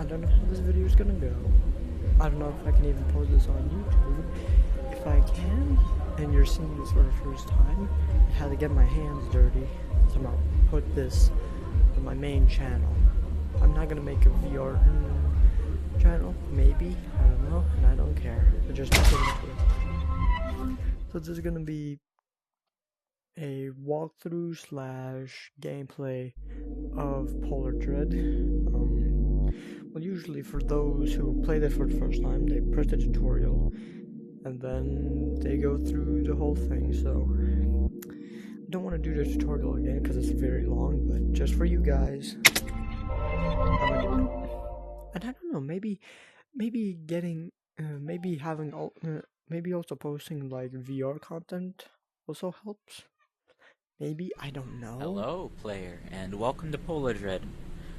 don't know how this video is gonna go. I don't know if I can even post this on YouTube. If I can, and you're seeing this for the first time, I had to get my hands dirty. So I'm gonna put this on my main channel. I'm not gonna make a VR channel, maybe, I don't know, and I don't care. I just put it into it. So this is gonna be a walkthrough slash gameplay of polardread. Well, usually for those who played it for the first time, they press the tutorial and then they go through the whole thing. So I don't want to do the tutorial again because it's very long, but just for you guys, I'm gonna do it. And I don't know, maybe getting, maybe having, maybe also posting like VR content also helps. Maybe, I don't know. Hello, player, and welcome to polardread.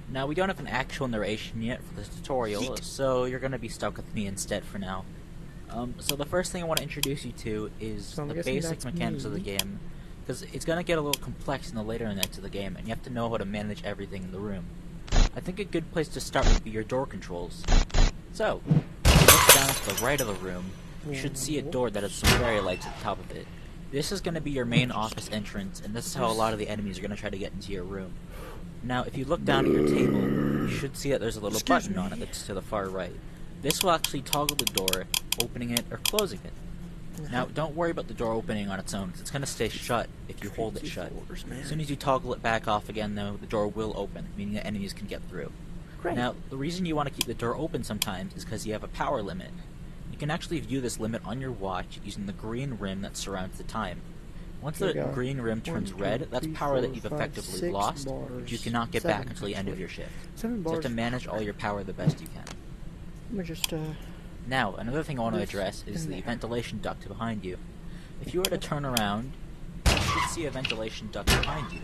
Now, we don't have an actual narration yet for this tutorial, so you're gonna be stuck with me instead for now. So the first thing I want to introduce you to is the basic mechanics of the game, because it's gonna get a little complex in the later nights of the game, and you have to know how to manage everything in the room. I think a good place to start would be your door controls. So, if you look down to the right of the room, you should see a door that has some fairy lights at the top of it. This is going to be your main office entrance, and this is how a lot of the enemies are going to try to get into your room. Now, if you look down at your table, you should see that there's a little button on it that's to the far right. This will actually toggle the door, opening it or closing it. Now, don't worry about the door opening on its own, because it's going to stay shut if you hold it shut. As soon as you toggle it back off again, though, the door will open, meaning that enemies can get through. Now, the reason you want to keep the door open sometimes is because you have a power limit. You can actually view this limit on your watch using the green rim that surrounds the time. Once the green rim turns red, that's power that you've effectively lost, which you cannot get back until the end of your shift. So you have to manage all your power the best you can. Let me just, Now, another thing I want to address is the ventilation duct behind you. If you were to turn around, you should see a ventilation duct behind you.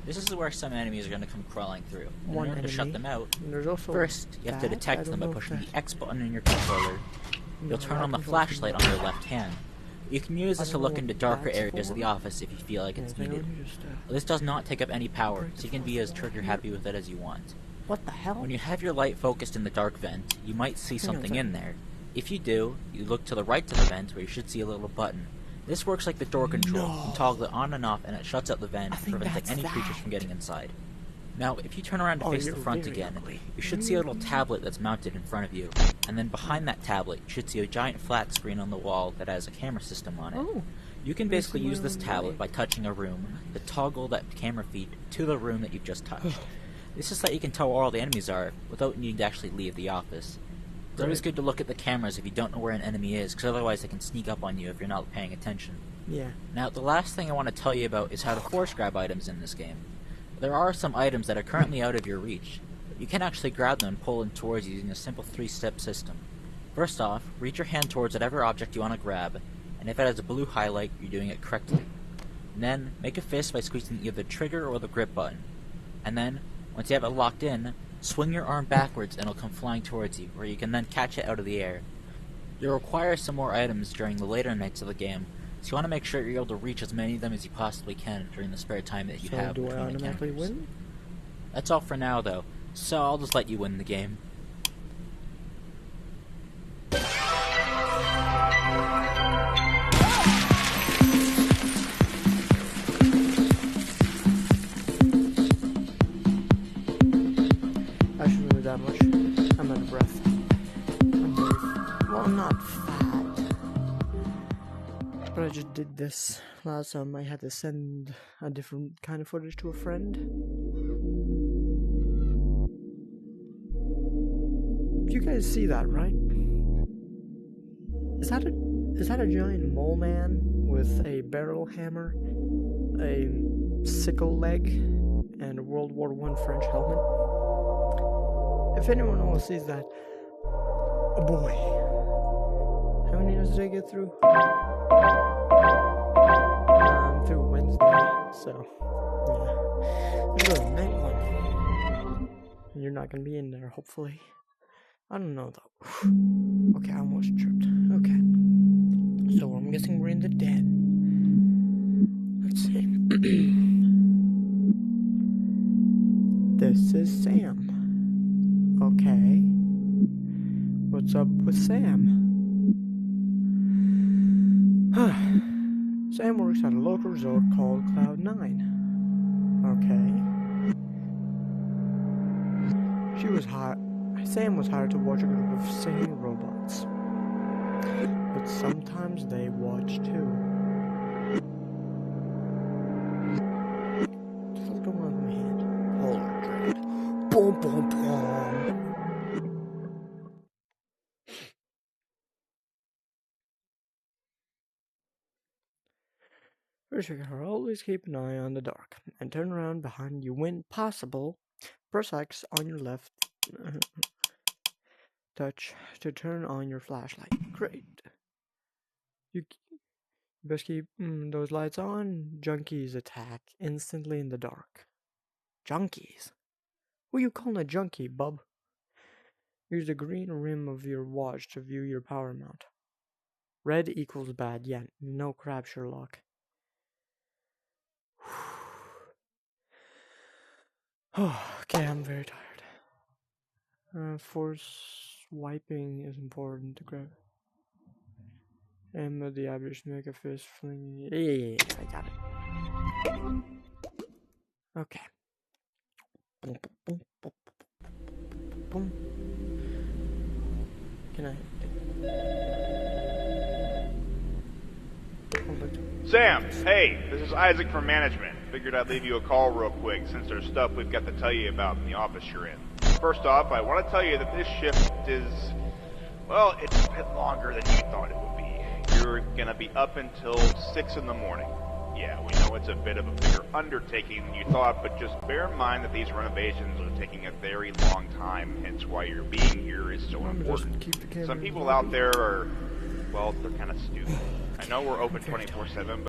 This is where some enemies are going to come crawling through. In order to shut them out, first, you have to detect them by pushing the X button in your controller. You'll turn on the flashlight on your left hand. You can use this to look into darker areas of the office if you feel like it's needed. This does not take up any power, so you can be as trigger happy with it as you want. What the hell? When you have your light focused in the dark vent, you might see something in there. If you do, you look to the right of the vent where you should see a little button. This works like the door control. You can toggle it on and off and it shuts out the vent, preventing any creatures from getting inside. Now, if you turn around to face the front again, you should see a little tablet that's mounted in front of you, and then behind that tablet, you should see a giant flat screen on the wall that has a camera system on it. You can basically use this tablet by touching a room to toggle that camera feed to the room that you've just touched. This is so that you can tell where all the enemies are without needing to actually leave the office. It's always good to look at the cameras if you don't know where an enemy is, because otherwise they can sneak up on you if you're not paying attention. Now, the last thing I want to tell you about is how to force grab items in this game. There are some items that are currently out of your reach, but you can actually grab them and pull them towards you using a simple 3-step system. First off, reach your hand towards whatever object you want to grab, and if it has a blue highlight, you're doing it correctly. And then, make a fist by squeezing either the trigger or the grip button. And then, once you have it locked in, swing your arm backwards and it'll come flying towards you, where you can then catch it out of the air. You'll require some more items during the later nights of the game, so you want to make sure you're able to reach as many of them as you possibly can during the spare time that you have between encounters. That's all for now, though, so I'll just let you win the game. I shouldn't do that much. I'm out of breath. Well, I'm not fat. But I just did this last time. I had to send a different kind of footage to a friend. You guys see that, right? Is that a giant mole man with a barrel hammer, a sickle leg, and a World War I French helmet? If anyone else sees that, oh boy. How many does they get through? I'm through Wednesday, so yeah. Let's go to night one. And you're not gonna be in there, hopefully. I don't know though. Okay, I almost tripped. Okay. So I'm guessing we're in the den. Let's see. This is Sam. Okay. What's up with Sam? Sam works at a local resort called Cloud9. Okay. Sam was hired to watch a group of singing robots. But sometimes they watch too. Just look around my hand. Polardread. Boom, boom, boom. First, you gotta always keep an eye on the dark and turn around behind you when possible. Press X on your left touch to turn on your flashlight. Great. You best keep those lights on. Junkies attack instantly in the dark. Junkies? Who you calling a junkie, bub? Use the green rim of your watch to view your power mount. Red equals bad. Yeah, no crap, Sherlock. Okay, I'm very tired. Force wiping is important to grab. And the average make a fist fling. Yeah, I got it. Okay. Boom, boom, boom, boom. Can I? Sam, hey, this is Isaac from management. Figured I'd leave you a call real quick since there's stuff we've got to tell you about in the office you're in. First off, I want to tell you that this shift is, well, it's a bit longer than you thought it would be. You're gonna be up until 6 in the morning. Yeah, we know it's a bit of a bigger undertaking than you thought, but just bear in mind that these renovations are taking a very long time, hence why your being here is so important. Some people out there are, well, they're kind of stupid. I know we're open 24/7,